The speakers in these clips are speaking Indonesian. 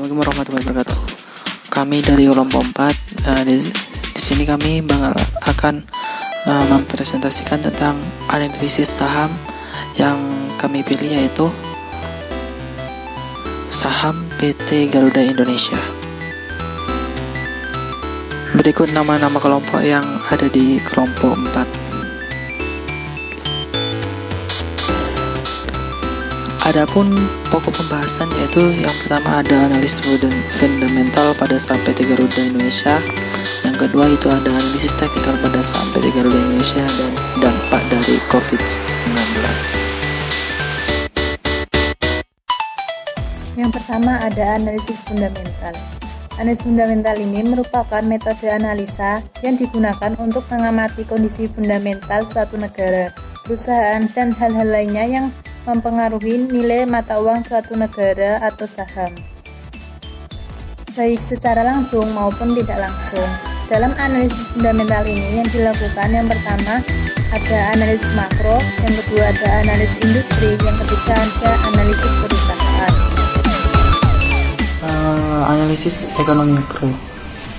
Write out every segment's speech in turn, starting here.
Assalamualaikum warahmatullahi wabarakatuh. Kami dari kelompok 4 di sini kami akan mempresentasikan tentang analisis saham yang kami pilih, yaitu saham PT Garuda Indonesia. Berikut nama-nama kelompok yang ada di kelompok 4. Adapun pokok pembahasan yaitu yang pertama ada analisis fundamental pada saham PT Garuda Indonesia, yang kedua itu ada analisis teknikal pada saham PT Garuda Indonesia dan dampak dari COVID-19. Yang pertama ada analisis fundamental. Analisis fundamental ini merupakan metode analisa yang digunakan untuk mengamati kondisi fundamental suatu negara, perusahaan, dan hal-hal lainnya yang mempengaruhi nilai mata uang suatu negara atau saham, baik secara langsung maupun tidak langsung. Dalam analisis fundamental ini yang dilakukan, yang pertama ada analisis makro, yang kedua ada analisis industri, yang ketiga ada analisis perusahaan. Analisis ekonomi makro.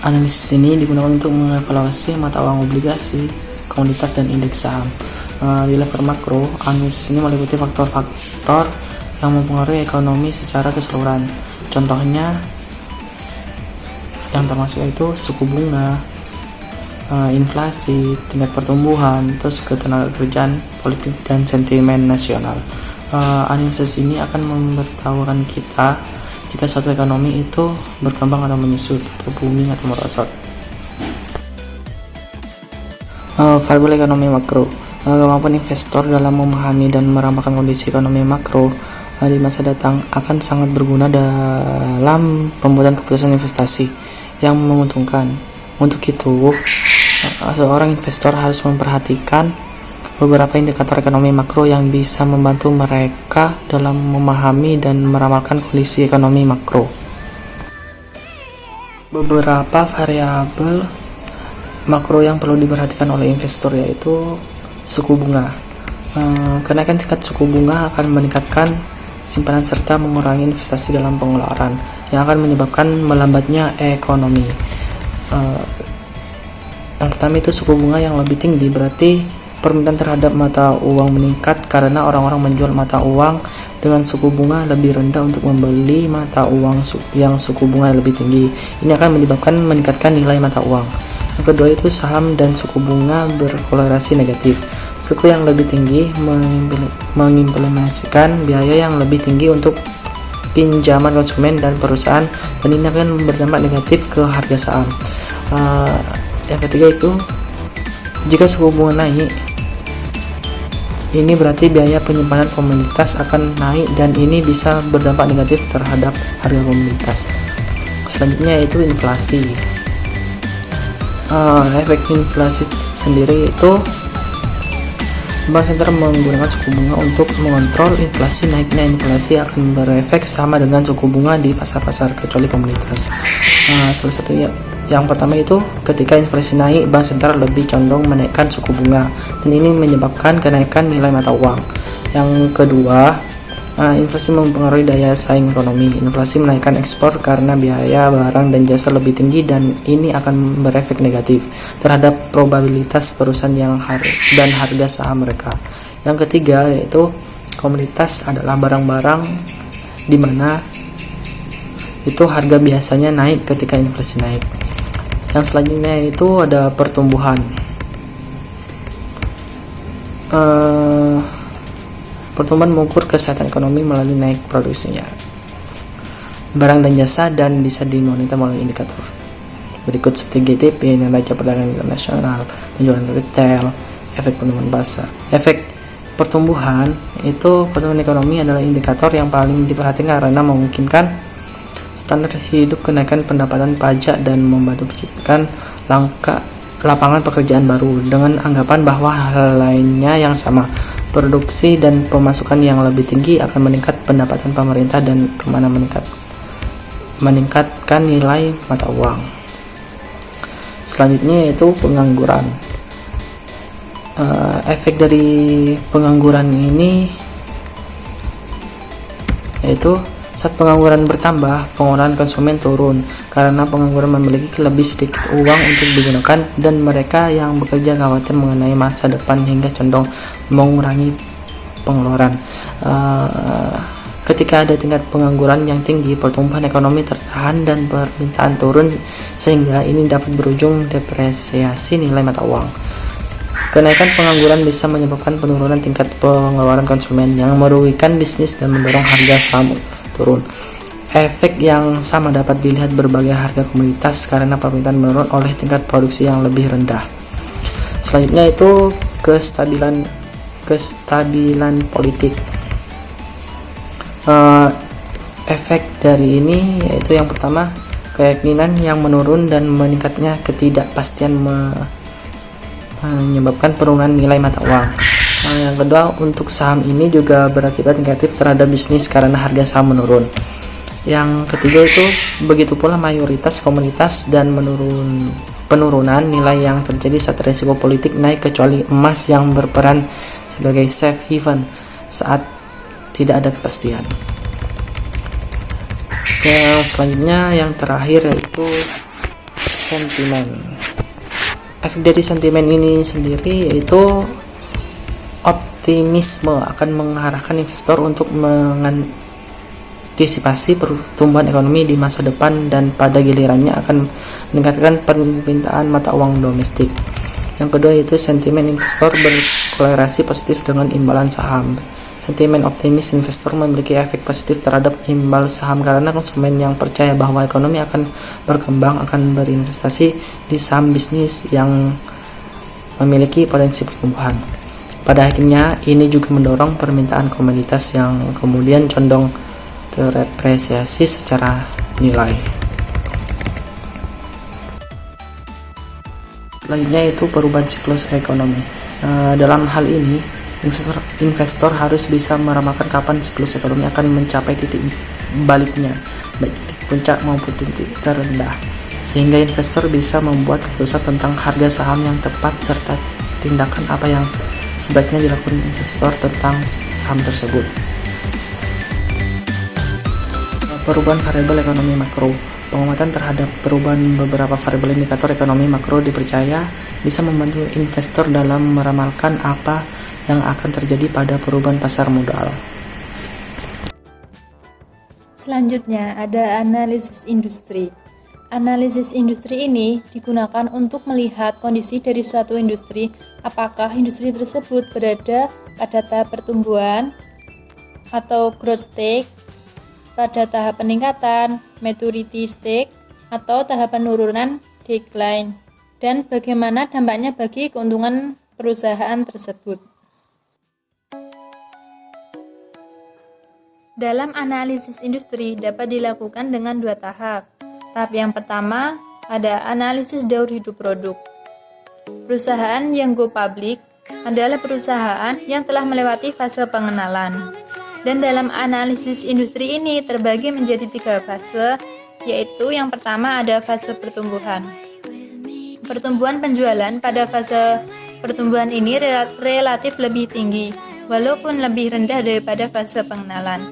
Analisis ini digunakan untuk mengevaluasi mata uang, obligasi, komoditas, dan indeks saham. Di level makro, analisis ini meliputi faktor-faktor yang mempengaruhi ekonomi secara keseluruhan. Contohnya yang termasuk yaitu suku bunga, inflasi, tingkat pertumbuhan, terus ketenagakerjaan, politik, dan sentimen nasional. Analisis ini akan memberitahukan kita jika suatu ekonomi itu berkembang atau menyusut, atau booming atau merosot. Variabel ekonomi makro. Kemampuan investor dalam memahami dan meramalkan kondisi ekonomi makro di masa datang akan sangat berguna dalam pembuatan keputusan investasi yang menguntungkan. Untuk itu, seorang investor harus memperhatikan beberapa indikator ekonomi makro yang bisa membantu mereka dalam memahami dan meramalkan kondisi ekonomi makro. Beberapa variabel makro yang perlu diperhatikan oleh investor yaitu suku bunga. Kenaikan tingkat suku bunga akan meningkatkan simpanan serta mengurangi investasi dalam pengeluaran, yang akan menyebabkan melambatnya ekonomi. Yang pertama itu suku bunga yang lebih tinggi, berarti permintaan terhadap mata uang meningkat karena orang-orang menjual mata uang dengan suku bunga lebih rendah untuk membeli mata uang yang suku bunga lebih tinggi. Ini akan menyebabkan meningkatkan nilai mata uang. Yang kedua itu saham dan suku bunga berkorelasi negatif. Suku yang lebih tinggi mengimplementasikan biaya yang lebih tinggi untuk pinjaman konsumen dan perusahaan, dan ini akan berdampak negatif ke harga saham. Yang ketiga itu jika suku bunga naik, ini berarti biaya penyimpanan komoditas akan naik, dan ini bisa berdampak negatif terhadap harga komoditas. Selanjutnya itu inflasi. Efek inflasi sendiri itu bank sentral menggunakan suku bunga untuk mengontrol inflasi. Naiknya inflasi akan berefek sama dengan suku bunga di pasar-pasar kecuali komoditas. Salah satu yang pertama itu ketika inflasi naik, bank sentral lebih condong menaikkan suku bunga, dan ini menyebabkan kenaikan nilai mata uang. Yang kedua, inflasi mempengaruhi daya saing ekonomi. Inflasi menaikkan ekspor karena biaya barang dan jasa lebih tinggi, dan ini akan berefek negatif terhadap probabilitas perusahaan dan harga saham mereka. Yang ketiga yaitu komoditas adalah barang-barang di mana itu harga biasanya naik ketika inflasi naik. Yang selanjutnya itu ada pertumbuhan. Pertumbuhan mengukur kesehatan ekonomi melalui naik produksinya barang dan jasa, dan bisa dimonitor melalui indikator berikut seperti GDP, neraca perdagangan internasional, penjualan retail, efek pertumbuhan pasar. Efek pertumbuhan itu, pertumbuhan ekonomi adalah indikator yang paling diperhatikan karena memungkinkan standar hidup, kenaikan pendapatan pajak, dan membantu menciptakan lapangan pekerjaan baru, dengan anggapan bahwa hal lainnya yang sama. Produksi dan pemasukan yang lebih tinggi akan meningkat pendapatan pemerintah dan meningkatkan nilai mata uang. Selanjutnya yaitu pengangguran. Efek dari pengangguran ini yaitu Saat pengangguran bertambah, pengeluaran konsumen turun karena pengangguran memiliki lebih sedikit uang untuk digunakan dan mereka yang bekerja khawatir mengenai masa depan hingga condong mengurangi pengeluaran. Ketika ada tingkat pengangguran yang tinggi, pertumbuhan ekonomi tertahan dan permintaan turun sehingga ini dapat berujung depresiasi nilai mata uang. Kenaikan pengangguran bisa menyebabkan penurunan tingkat pengeluaran konsumen yang merugikan bisnis dan mendorong harga saham turun. Efek yang sama dapat dilihat berbagai harga komoditas karena permintaan menurun oleh tingkat produksi yang lebih rendah. Selanjutnya itu kestabilan politik. Efek dari ini yaitu yang pertama, keyakinan yang menurun dan meningkatnya ketidakpastian menyebabkan penurunan nilai mata uang. Yang kedua, untuk saham ini juga berakibat negatif terhadap bisnis karena harga saham menurun. Yang ketiga itu begitu pula mayoritas komoditas dan penurunan nilai yang terjadi saat risiko politik naik, kecuali emas yang berperan sebagai safe haven saat tidak ada kepastian. Selanjutnya yang terakhir yaitu sentimen. Efek dari sentimen ini sendiri yaitu optimisme akan mengarahkan investor untuk mengantisipasi pertumbuhan ekonomi di masa depan dan pada gilirannya akan meningkatkan permintaan mata uang domestik. Yang kedua yaitu sentimen investor berkorelasi positif dengan imbalan saham. Sentimen optimis investor memiliki efek positif terhadap imbal saham karena konsumen yang percaya bahwa ekonomi akan berkembang akan berinvestasi di saham bisnis yang memiliki potensi pertumbuhan. Pada akhirnya, ini juga mendorong permintaan komoditas yang kemudian condong terdepresiasi secara nilai. Selanjutnya itu perubahan siklus ekonomi. Dalam hal ini, investor harus bisa meramalkan kapan siklus ekonomi akan mencapai titik baliknya, baik titik puncak maupun titik terendah, sehingga investor bisa membuat keputusan tentang harga saham yang tepat serta tindakan apa yang sebaiknya dilakukan investor tentang saham tersebut. Perubahan variabel ekonomi makro. Pengamatan terhadap perubahan beberapa variabel indikator ekonomi makro dipercaya bisa membantu investor dalam meramalkan apa yang akan terjadi pada perubahan pasar modal. Selanjutnya ada analisis industri. Analisis industri ini digunakan untuk melihat kondisi dari suatu industri, apakah industri tersebut berada pada tahap pertumbuhan atau growth stage, pada tahap peningkatan maturity stage, atau tahap penurunan decline, dan bagaimana dampaknya bagi keuntungan perusahaan tersebut. Dalam analisis industri dapat dilakukan dengan dua tahap. Tahap yang pertama ada analisis daur hidup produk. Perusahaan yang go public adalah perusahaan yang telah melewati fase pengenalan. Dan dalam analisis industri ini terbagi menjadi 3 fase, yaitu yang pertama ada fase pertumbuhan. Pertumbuhan penjualan pada fase pertumbuhan ini relatif lebih tinggi, walaupun lebih rendah daripada fase pengenalan.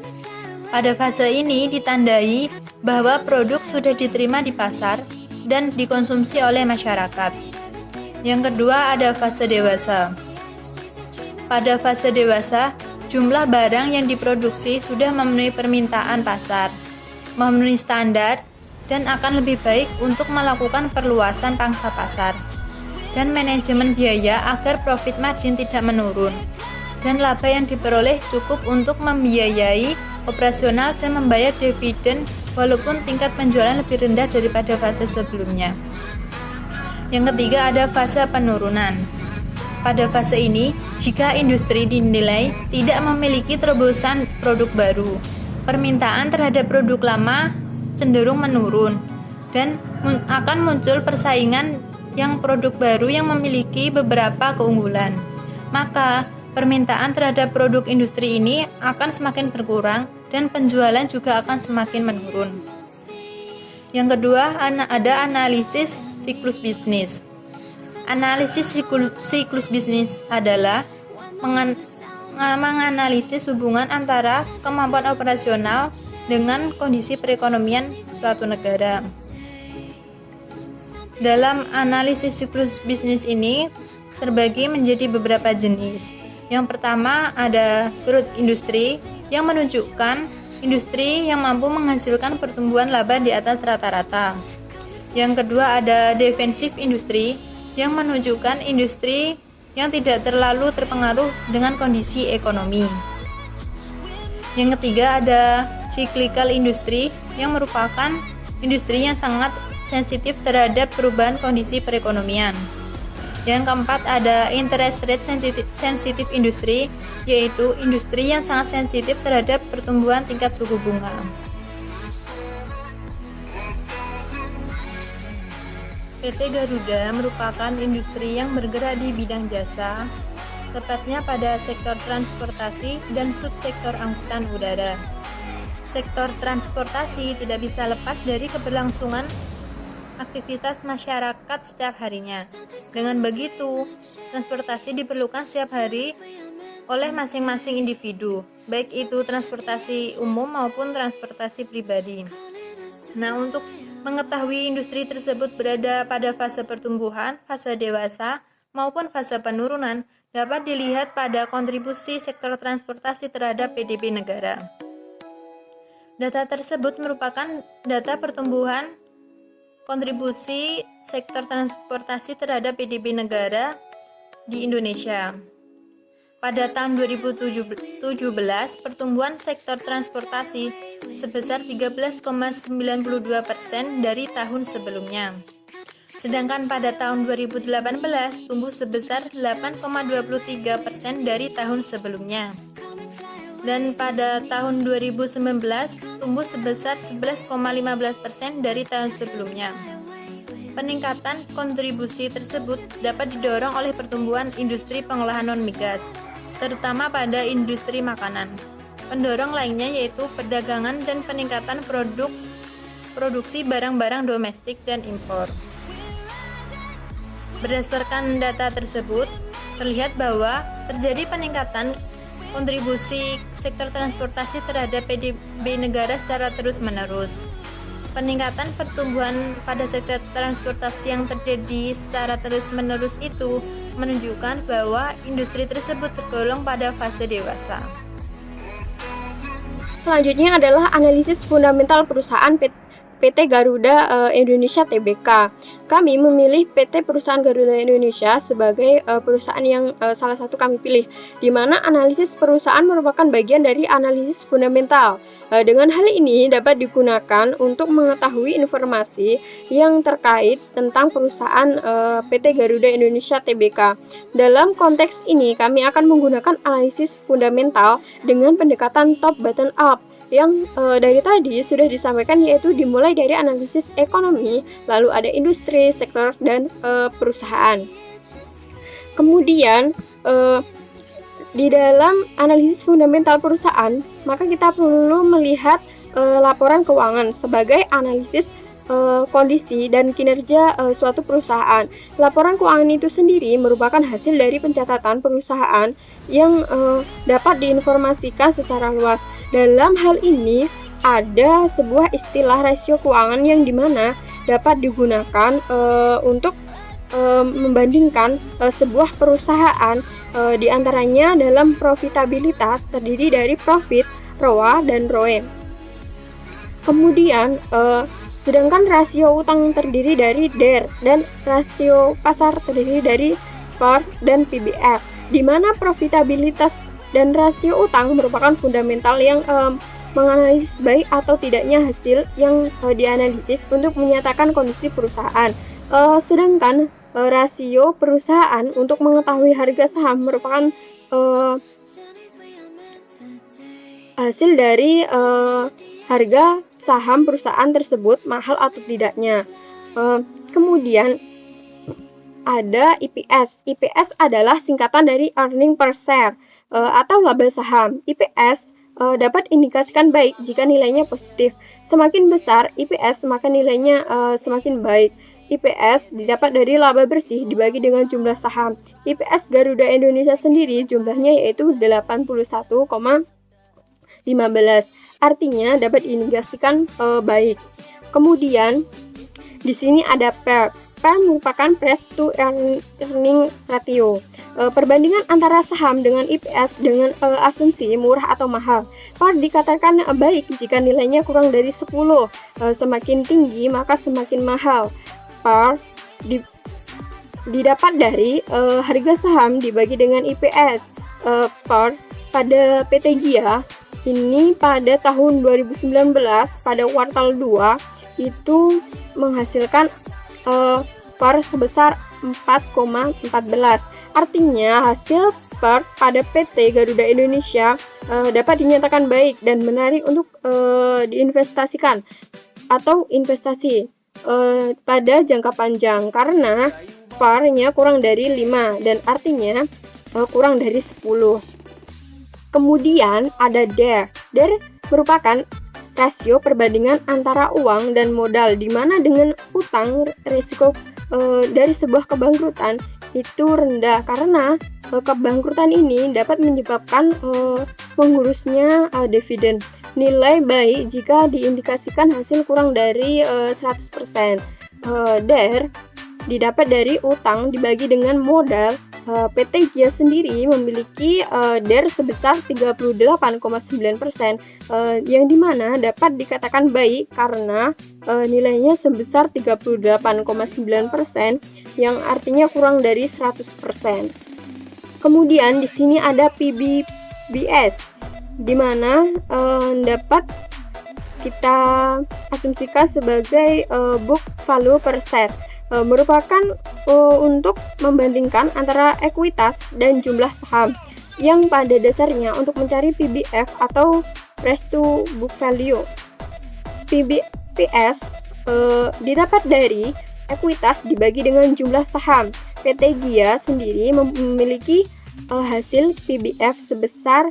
Pada fase ini ditandai bahwa produk sudah diterima di pasar dan dikonsumsi oleh masyarakat. Yang kedua ada fase dewasa. Pada fase dewasa, jumlah barang yang diproduksi sudah memenuhi permintaan pasar, memenuhi standar, dan akan lebih baik untuk melakukan perluasan pangsa pasar dan manajemen biaya agar profit margin tidak menurun dan laba yang diperoleh cukup untuk membiayai operasional dan membayar dividen walaupun tingkat penjualan lebih rendah daripada fase sebelumnya. Yang ketiga ada fase penurunan. Pada fase ini, jika industri dinilai tidak memiliki terobosan produk baru, permintaan terhadap produk lama cenderung menurun dan akan muncul persaingan yang produk baru yang memiliki beberapa keunggulan. Maka permintaan terhadap produk industri ini akan semakin berkurang dan penjualan juga akan semakin menurun. Yang kedua, ada analisis siklus bisnis. Analisis siklus bisnis adalah menganalisis hubungan antara kemampuan operasional dengan kondisi perekonomian suatu negara. Dalam analisis siklus bisnis ini terbagi menjadi beberapa jenis. Yang pertama ada growth industry yang menunjukkan industri yang mampu menghasilkan pertumbuhan laba di atas rata-rata. Yang kedua ada defensive industry yang menunjukkan industri yang tidak terlalu terpengaruh dengan kondisi ekonomi. Yang ketiga ada cyclical industry yang merupakan industri yang sangat sensitif terhadap perubahan kondisi perekonomian. Yang keempat ada interest rate sensitive industry, yaitu industri yang sangat sensitif terhadap pertumbuhan tingkat suku bunga. PT Garuda merupakan industri yang bergerak di bidang jasa, tepatnya pada sektor transportasi dan subsektor angkutan udara. Sektor transportasi tidak bisa lepas dari keberlangsungan aktivitas masyarakat setiap harinya. Dengan begitu, transportasi diperlukan setiap hari oleh masing-masing individu, baik itu transportasi umum maupun transportasi pribadi. Nah, untuk mengetahui industri tersebut berada pada fase pertumbuhan, fase dewasa, maupun fase penurunan, dapat dilihat pada kontribusi sektor transportasi terhadap PDB negara. Data tersebut merupakan data pertumbuhan kontribusi sektor transportasi terhadap PDB negara di Indonesia. Pada tahun 2017, pertumbuhan sektor transportasi sebesar 13,92% dari tahun sebelumnya. Sedangkan pada tahun 2018 tumbuh sebesar 8,23% dari tahun sebelumnya. Dan pada tahun 2019 tumbuh sebesar 11,15% dari tahun sebelumnya. Peningkatan kontribusi tersebut dapat didorong oleh pertumbuhan industri pengolahan non-migas, terutama pada industri makanan. Pendorong lainnya yaitu perdagangan dan peningkatan produksi barang-barang domestik dan impor. Berdasarkan data tersebut, terlihat bahwa terjadi peningkatan kontribusi sektor transportasi terhadap PDB negara secara terus-menerus. Peningkatan pertumbuhan pada sektor transportasi yang terjadi secara terus-menerus itu menunjukkan bahwa industri tersebut tergolong pada fase dewasa. Selanjutnya adalah analisis fundamental perusahaan PT Garuda Indonesia Tbk. Kami memilih PT Perusahaan Garuda Indonesia sebagai perusahaan yang salah satu kami pilih, di mana analisis perusahaan merupakan bagian dari analisis fundamental. Dengan hal ini dapat digunakan untuk mengetahui informasi yang terkait tentang perusahaan PT Garuda Indonesia Tbk. Dalam konteks ini kami akan menggunakan analisis fundamental dengan pendekatan top bottom up yang dari tadi sudah disampaikan, yaitu dimulai dari analisis ekonomi, lalu ada industri, sektor, dan perusahaan. Kemudian di dalam analisis fundamental perusahaan, maka kita perlu melihat laporan keuangan sebagai analisis kondisi dan kinerja suatu perusahaan. Laporan keuangan itu sendiri merupakan hasil dari pencatatan perusahaan yang dapat diinformasikan secara luas. Dalam hal ini ada sebuah istilah rasio keuangan yang dimana dapat digunakan untuk membandingkan sebuah perusahaan, diantaranya dalam profitabilitas terdiri dari profit, ROA, dan ROE. Kemudian sedangkan rasio utang terdiri dari DER dan rasio pasar terdiri dari PAR dan PBR, di mana profitabilitas dan rasio utang merupakan fundamental yang menganalisis baik atau tidaknya hasil yang dianalisis untuk menyatakan kondisi perusahaan. Sedangkan rasio perusahaan untuk mengetahui harga saham merupakan hasil dari harga saham perusahaan tersebut mahal atau tidaknya. Kemudian ada EPS. EPS adalah singkatan dari earning per share atau laba saham. EPS dapat indikasikan baik jika nilainya positif. Semakin besar EPS, maka nilainya semakin baik. IPS didapat dari laba bersih dibagi dengan jumlah saham. IPS Garuda Indonesia sendiri jumlahnya yaitu 81,15. Artinya dapat diindikasikan baik. Kemudian di sini ada PER. PER merupakan price to earning ratio. Perbandingan antara saham dengan IPS dengan asumsi murah atau mahal. PER dikatakan baik jika nilainya kurang dari 10. Semakin tinggi maka semakin mahal. PER didapat dari harga saham dibagi dengan IPS. PER pada PT Gia ini pada tahun 2019 pada kuartal 2 itu menghasilkan PER sebesar 4,14. Artinya hasil PER pada PT Garuda Indonesia dapat dinyatakan baik dan menarik untuk diinvestasikan atau investasi pada jangka panjang karena PER-nya kurang dari 5 dan artinya kurang dari 10. Kemudian ada DER. DER merupakan rasio perbandingan antara uang dan modal, di mana dengan utang risiko dari sebuah kebangkrutan itu rendah karena kebangkrutan ini dapat menyebabkan mengurusnya dividen. Nilai baik jika diindikasikan hasil kurang dari 100%. DER didapat dari utang dibagi dengan modal. PT Gia sendiri memiliki DER sebesar 38,9%, yang dimana dapat dikatakan baik karena nilainya sebesar 38,9%, yang artinya kurang dari 100%. Kemudian di sini ada PBBS, di mana dapat kita asumsikan sebagai book value per share. Merupakan untuk membandingkan antara ekuitas dan jumlah saham yang pada dasarnya untuk mencari PBF atau price to book value. PBPS didapat dari ekuitas dibagi dengan jumlah saham. PT Gia sendiri memiliki hasil PBF sebesar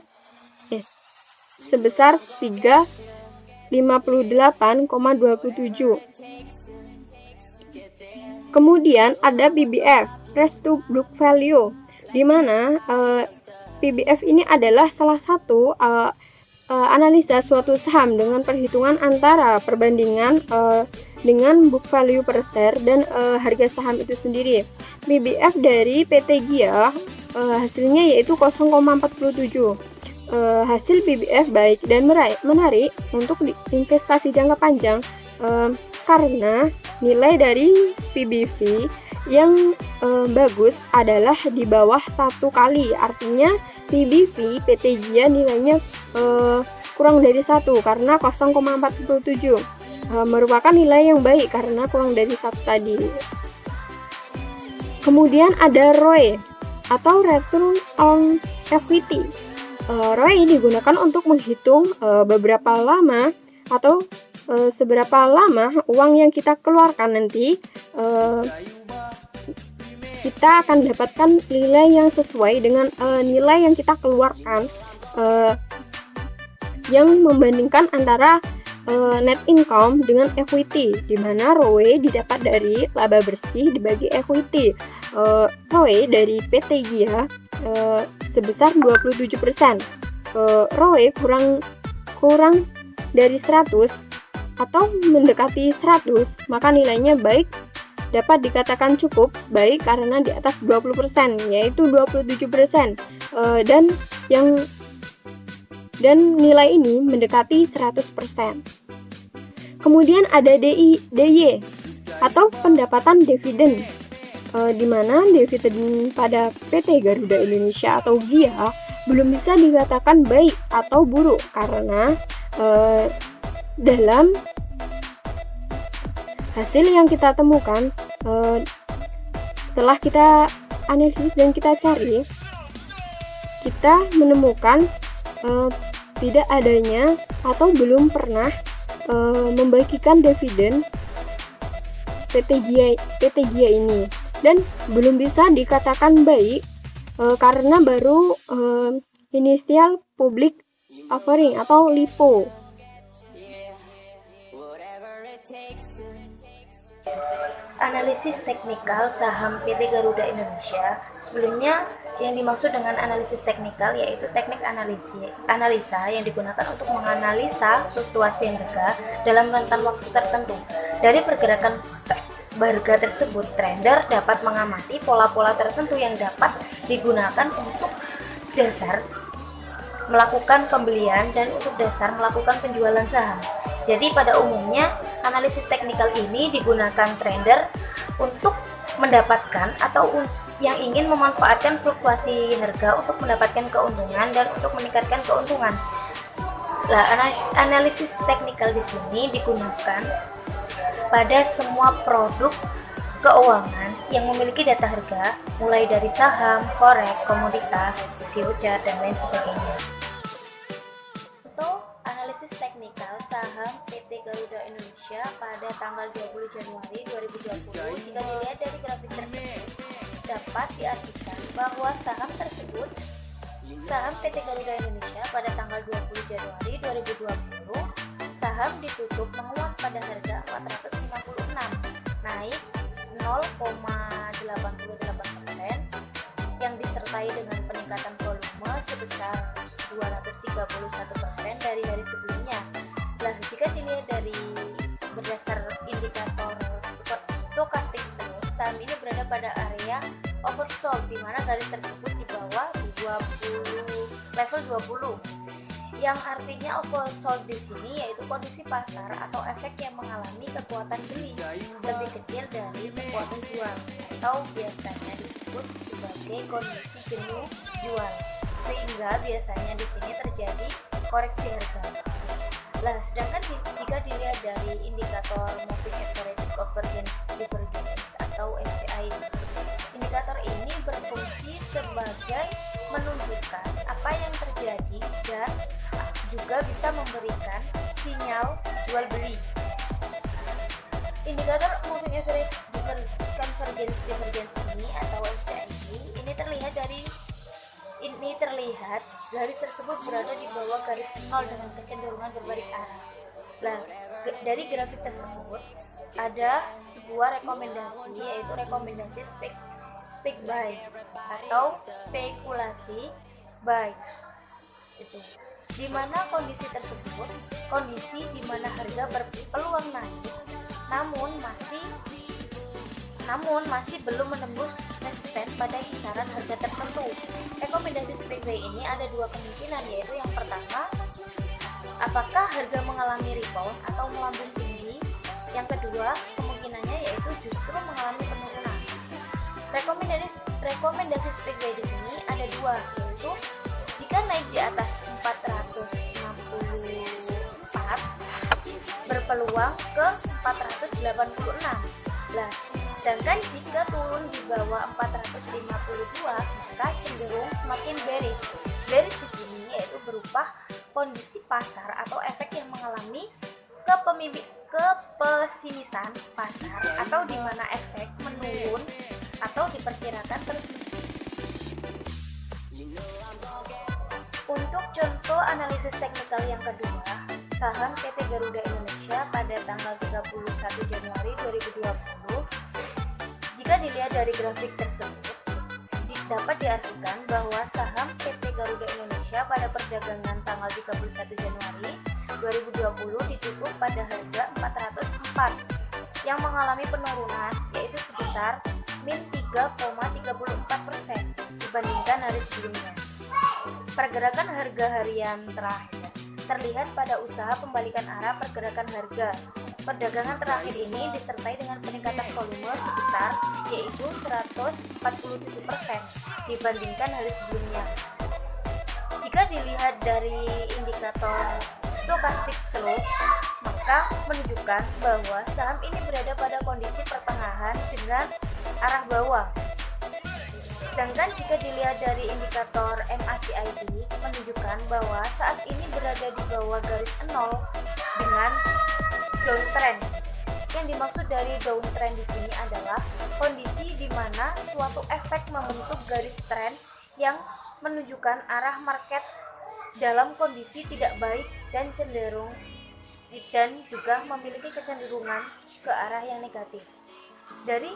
358,27. Kemudian ada PBF, price to book value, di mana PBF ini adalah salah satu analisa suatu saham dengan perhitungan antara perbandingan dengan book value per share dan harga saham itu sendiri. PBF dari PT Gia hasilnya yaitu 0,47. Hasil PBF baik dan menarik untuk investasi jangka panjang karena nilai dari PBV yang bagus adalah di bawah 1 kali. Artinya PBV PT Gia nilainya kurang dari 1 karena 0,47. Merupakan nilai yang baik karena kurang dari 1 tadi. Kemudian ada ROE atau Return on Equity. ROE digunakan untuk menghitung beberapa lama atau seberapa lama uang yang kita keluarkan nanti kita akan dapatkan nilai yang sesuai dengan nilai yang kita keluarkan, yang membandingkan antara net income dengan equity, di mana ROE didapat dari laba bersih dibagi equity. ROE dari PT Gia sebesar 27%. ROE kurang dari 100 atau mendekati 100, maka nilainya baik, dapat dikatakan cukup baik karena di atas 20%, yaitu 27%. Dan nilai ini mendekati 100%. Kemudian ada DY atau pendapatan dividen, di mana dividen pada PT Garuda Indonesia atau GIA belum bisa dikatakan baik atau buruk karena dalam hasil yang kita temukan setelah kita analisis dan kita cari, kita menemukan tidak adanya atau belum pernah membagikan dividen PT Gia ini, dan belum bisa dikatakan baik karena baru initial public offering atau LIPO. Analisis teknikal saham PT Garuda Indonesia. Sebelumnya yang dimaksud dengan analisis teknikal yaitu teknik analisa yang digunakan untuk menganalisa fluktuasi harga dalam rentan waktu tertentu. Dari pergerakan harga tersebut, trader dapat mengamati pola-pola tertentu yang dapat digunakan untuk dasar melakukan pembelian dan untuk dasar melakukan penjualan saham. Jadi pada umumnya analisis teknikal ini digunakan trader untuk mendapatkan atau yang ingin memanfaatkan fluktuasi harga untuk mendapatkan keuntungan dan untuk meningkatkan keuntungan. Nah, analisis teknikal di sini digunakan pada semua produk keuangan yang memiliki data harga, mulai dari saham, forex, komoditas, future, dan lain sebagainya. Untuk analisis teknikal saham PT Garuda Indonesia pada tanggal 20 Januari 2020, jika dilihat dari grafik tersebut, dapat diartikan bahwa saham PT Garuda Indonesia pada tanggal 20 Januari 2020, saham ditutup menguat pada harga 456, naik 0,88% yang disertai dengan peningkatan volume sebesar 231% dari hari sebelumnya. Nah, jika dilihat dari berdasar indikator stokastik saham ini berada pada area oversold, di mana garis tersebut di bawah 20 level 20. Yang artinya oversold di sini yaitu kondisi pasar atau efek yang mengalami kekuatan beli lebih kecil dari kekuatan jual, atau biasanya disebut sebagai kondisi jenuh jual, sehingga biasanya di sini terjadi koreksi harga. Nah, sedangkan jika dilihat dari indikator Moving Average Convergence Divergence atau MCI, indikator ini berfungsi sebagai menunjukkan apa yang terjadi dan juga bisa memberikan sinyal jual beli. Indikator Moving Average Convergence Divergence ini atau MCI ini terlihat garis tersebut berada di bawah garis nol dengan kecenderungan berbalik arah. Nah, dari grafik tersebut ada sebuah rekomendasi, yaitu rekomendasi spek buy atau spekulasi buy. Itu di mana kondisi tersebut, kondisi di mana harga berpeluang naik namun masih belum menembus resisten pada kisaran harga tertentu. Rekomendasi spek buy ini ada dua kemungkinan, yaitu yang pertama, apakah harga mengalami rebound atau melambung tinggi. Yang kedua, kemungkinannya yaitu justru mengalami penurunan. Rekomendasi spek buy di sini ada dua, yaitu jika naik di atas 464 berpeluang ke 486. Nah, sedangkan jika turun di bawah 452 maka cenderung semakin bearish. Bearish di sini yaitu berupa kondisi pasar atau efek yang mengalami kepesimisan pasar, atau di mana efek menurun atau diperkirakan terus menurun. Untuk contoh analisis teknikal yang kedua, saham PT Garuda Indonesia pada tanggal 31 Januari 2020, jika dilihat dari grafik tersebut, dapat diartikan bahwa saham PT Garuda Indonesia pada perdagangan tanggal 31 Januari 2020 ditutup pada harga 404 yang mengalami penurunan yaitu sebesar min 3,34% dibandingkan hari sebelumnya. Pergerakan harga harian terakhir terlihat pada usaha pembalikan arah pergerakan harga. Perdagangan terakhir ini disertai dengan peningkatan volume sebesar yaitu 147% dibandingkan hari sebelumnya. Jika dilihat dari indikator stokastik slope, maka menunjukkan bahwa saham ini berada pada kondisi pertengahan dengan arah bawah. Sedangkan jika dilihat dari indikator MACD menunjukkan bahwa saat ini berada di bawah garis 0 dengan downtrend. Yang dimaksud dari downtrend di sini adalah kondisi di mana suatu efek membentuk garis trend yang menunjukkan arah market dalam kondisi tidak baik dan cenderung dan juga memiliki kecenderungan ke arah yang negatif. Dari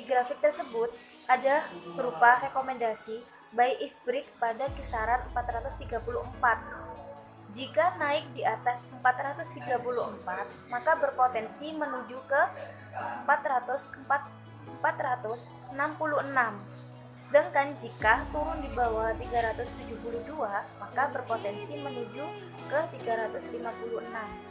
grafik tersebut ada berupa rekomendasi buy if break pada kisaran 434. Jika naik di atas 434, maka berpotensi menuju ke 466. Sedangkan jika turun di bawah 372, maka berpotensi menuju ke 356.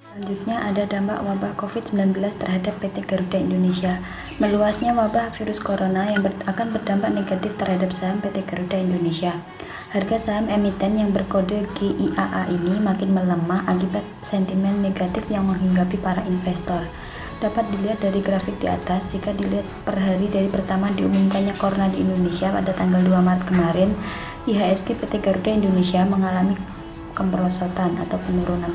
Selanjutnya ada dampak wabah COVID-19 terhadap PT Garuda Indonesia. Meluasnya wabah virus corona yang akan berdampak negatif terhadap saham PT Garuda Indonesia. Harga saham emiten yang berkode GIAA ini makin melemah akibat sentimen negatif yang menghinggapi para investor. Dapat dilihat dari grafik di atas. Jika dilihat per hari dari pertama diumumkannya corona di Indonesia pada tanggal 2 Maret kemarin, IHSG PT Garuda Indonesia mengalami kemerosotan atau penurunan.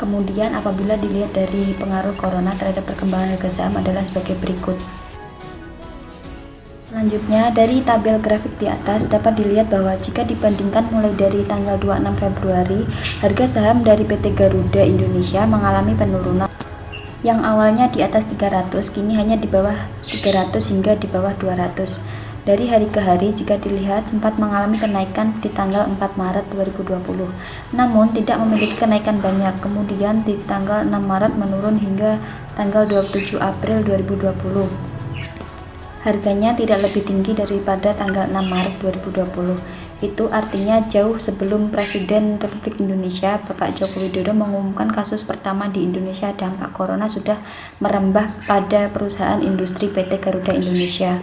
Kemudian apabila dilihat dari pengaruh corona terhadap perkembangan harga saham adalah sebagai berikut. Selanjutnya, dari tabel grafik di atas dapat dilihat bahwa jika dibandingkan mulai dari tanggal 26 Februari, harga saham dari PT Garuda Indonesia mengalami penurunan. Yang awalnya di atas 300, kini hanya di bawah 300 hingga di bawah 200. Dari hari ke hari jika dilihat sempat mengalami kenaikan di tanggal 4 Maret 2020, namun tidak memiliki kenaikan banyak. Kemudian di tanggal 6 Maret menurun hingga tanggal 27 April 2020. Harganya tidak lebih tinggi daripada tanggal 6 Maret 2020. Itu artinya jauh sebelum Presiden Republik Indonesia Bapak Joko Widodo mengumumkan kasus pertama di Indonesia, dampak corona sudah merembah pada perusahaan industri PT Garuda Indonesia.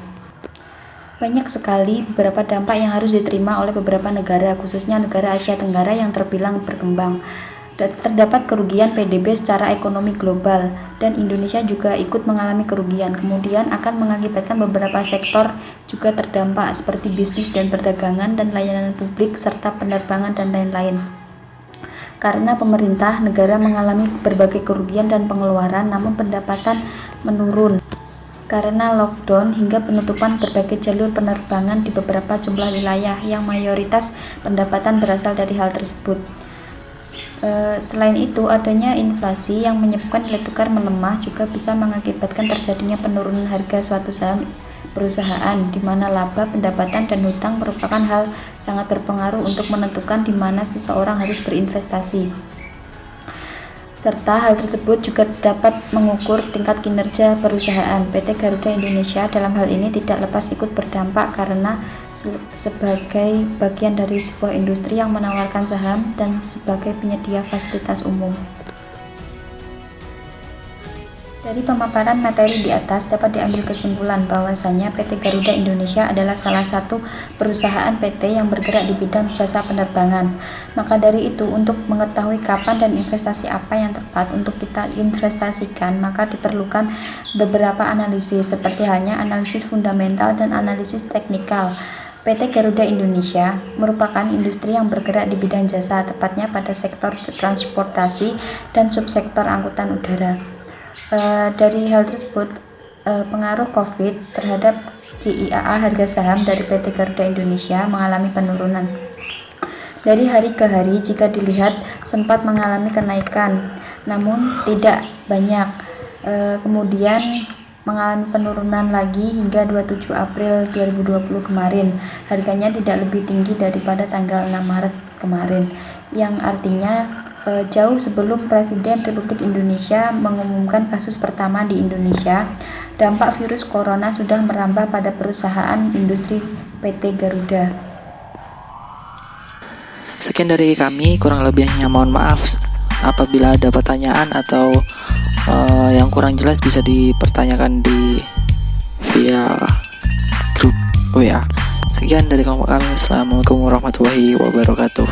Banyak sekali beberapa dampak yang harus diterima oleh beberapa negara, khususnya negara Asia Tenggara yang terbilang berkembang. Terdapat kerugian PDB secara ekonomi global, dan Indonesia juga ikut mengalami kerugian. Kemudian akan mengakibatkan beberapa sektor juga terdampak, seperti bisnis dan perdagangan dan layanan publik, serta penerbangan dan lain-lain. Karena pemerintah negara mengalami berbagai kerugian dan pengeluaran, namun pendapatan menurun karena lockdown hingga penutupan berbagai jalur penerbangan di beberapa jumlah wilayah yang mayoritas pendapatan berasal dari hal tersebut. Selain itu, adanya inflasi yang menyebabkan nilai tukar melemah juga bisa mengakibatkan terjadinya penurunan harga suatu saham perusahaan, di mana laba, pendapatan, dan hutang merupakan hal sangat berpengaruh untuk menentukan di mana seseorang harus berinvestasi. Serta hal tersebut juga dapat mengukur tingkat kinerja perusahaan. PT Garuda Indonesia dalam hal ini tidak lepas ikut berdampak karena sebagai bagian dari sebuah industri yang menawarkan saham dan sebagai penyedia fasilitas umum. Dari pemaparan materi di atas dapat diambil kesimpulan bahwasanya PT Garuda Indonesia adalah salah satu perusahaan PT yang bergerak di bidang jasa penerbangan. Maka dari itu, untuk mengetahui kapan dan investasi apa yang tepat untuk kita investasikan, maka diperlukan beberapa analisis, seperti halnya analisis fundamental dan analisis teknikal. PT Garuda Indonesia merupakan industri yang bergerak di bidang jasa, tepatnya pada sektor transportasi dan subsektor angkutan udara. Dari hal tersebut, pengaruh COVID terhadap GIAA harga saham dari PT Garuda Indonesia mengalami penurunan. Dari hari ke hari jika dilihat sempat mengalami kenaikan, namun tidak banyak. Kemudian mengalami penurunan lagi hingga 27 April 2020 kemarin. Harganya tidak lebih tinggi daripada tanggal 6 Maret kemarin, yang artinya jauh sebelum Presiden Republik Indonesia mengumumkan kasus pertama di Indonesia, dampak virus corona sudah merambah pada perusahaan industri PT Garuda. Sekian dari kami, kurang lebihnya mohon maaf. Apabila ada pertanyaan atau yang kurang jelas bisa dipertanyakan via grup WA. Sekian dari kelompok kami. Assalamualaikum warahmatullahi wabarakatuh.